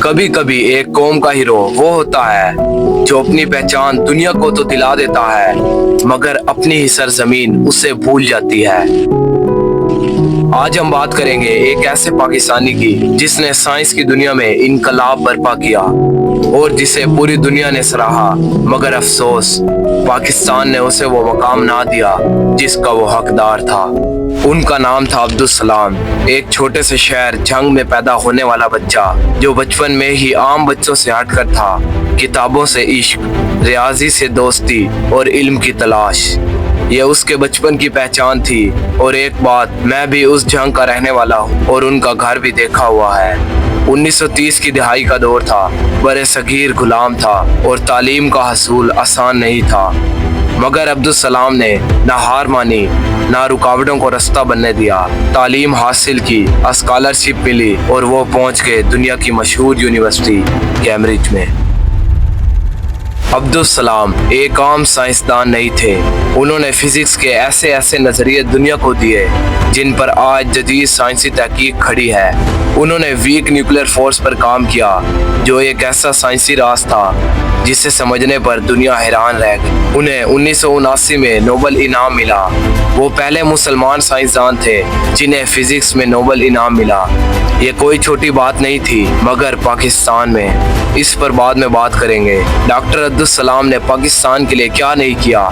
कभी कभी एक कौम का हीरो वो होता है जो अपनी पहचान दुनिया को तो दिला देता है मगर अपनी ही सरजमीन उसे भूल जाती है। आज हम बात करेंगे एक ऐसे पाकिस्तानी की जिसने साइंस की दुनिया में इनकलाब बर्पा किया और जिसे पूरी दुनिया ने सराहा, मगर अफसोस पाकिस्तान ने उसे वो मकाम ना दिया जिसका वो हकदार था। उनका नाम था अब्दुल सलाम, एक छोटे से शहर झंग में पैदा होने वाला बच्चा जो बचपन में ही आम बच्चों से हटकर था। किताबों से इश्क, रियाजी से दोस्ती और इल्म की तलाश, ये उसके बचपन की पहचान थी। और एक बात, मैं भी उस झंग का रहने वाला हूँ और उनका घर भी देखा हुआ है। 1930 की दिहाई का दौर था, बड़े सगीर गुलाम था और तालीम का हसूल आसान नहीं था, मगर अब्दुल सलाम ने ना हार मानी ना रुकावटों को रास्ता बनने दिया। तालीम हासिल की, स्कॉलरशिप मिली और वो पहुंच गए दुनिया की मशहूर यूनिवर्सिटी कैम्ब्रिज में। अब्दुल सलाम एक आम साइंसदान नहीं थे, उन्होंने फिजिक्स के ऐसे ऐसे नजरिए दुनिया को दिए जिन पर आज जदीद साइंसी तहकीक खड़ी है। उन्होंने वीक न्यूक्लियर फोर्स पर काम किया जो एक ऐसा साइंसी राज था जिसे समझने पर दुनिया हैरान रह गई। उन्हें 1979 में नोबेल इनाम मिला। वो पहले मुसलमान साइंसदान थे जिन्हें फिजिक्स में नोबेल इनाम मिला। ये कोई छोटी बात नहीं थी, मगर पाकिस्तान में इस पर बाद में बात करेंगे। डॉक्टर अब्दुल सलाम ने पाकिस्तान के लिए क्या नहीं किया।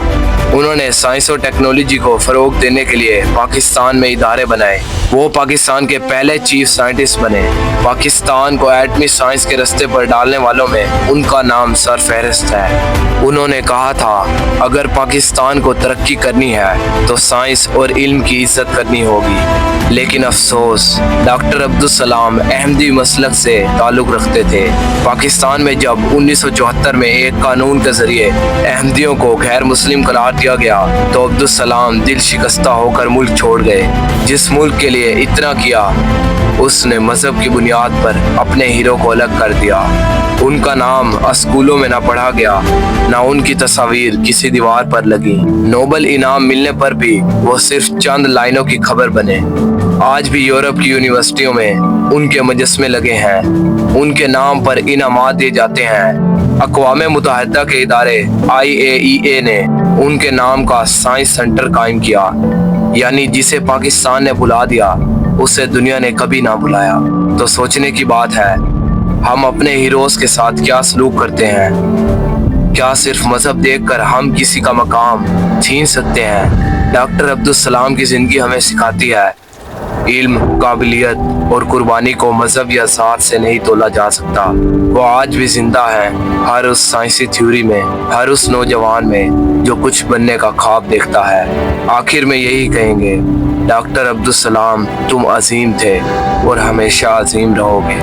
उन्होंने साइंस और टेक्नोलॉजी को फरोग देने के लिए पाकिस्तान में इदारे बनाए। वो पाकिस्तान के पहले चीफ साइंटिस्ट बने। पाकिस्तान को एटमी साइंस के रास्ते पर डालने वालों में उनका नाम सरफहरिस्त है। उन्होंने कहा था, अगर पाकिस्तान को तरक्की करनी है तो साइंस और इल्म की इज्जत करनी होगी। लेकिन अफसोस, डॉक्टर अब्दुल सलाम अहमदी मसलक से ताल्लुक़ रखते थे। पाकिस्तान में जब 1974 में एक कानून के जरिए अहमदियों को गैर मुस्लिम करार दिया गया तो अब्दुल सलाम दिल शिकस्ता होकर मुल्क छोड़ गए। जिस मुल्क के लिए इतना किया, उसने मजहब की बुनियाद पर अपने हीरो को अलग कर दिया। उनका नाम स्कूलों में ना पढ़ा गया, ना उनकी तस्वीर किसी दीवार पर लगी। नोबेल इनाम मिलने पर भी वो सिर्फ चंद लाइनों की खबर बने। आज भी यूरोप की यूनिवर्सिटियों में उनके मुजस्मे लगे हैं, उनके नाम पर इनामात दिए जाते हैं। अक़वाम मुत्तहिदा के इदारे IAEA ने उनके नाम का साइंस सेंटर कायम किया, यानी जिसे पाकिस्तान ने बुला दिया उसे दुनिया ने कभी ना बुलाया। तो सोचने की बात है, हम अपने हीरोज के साथ क्या सलूक करते हैं? क्या सिर्फ मजहब देखकर हम किसी का मकाम छीन सकते हैं? डॉक्टर अब्दुल सलाम की जिंदगी हमें सिखाती है, इल्म, काबिलियत और कुर्बानी को मजहब या ज़ात से नहीं तोला जा सकता। वो आज भी जिंदा है, हर उस साइंसी थ्योरी में, हर उस नौजवान में जो कुछ बनने का ख्वाब देखता है। आखिर में यही कहेंगे, डॉक्टर अब्दुल सलाम तुम अजीम थे और हमेशा अजीम रहोगे।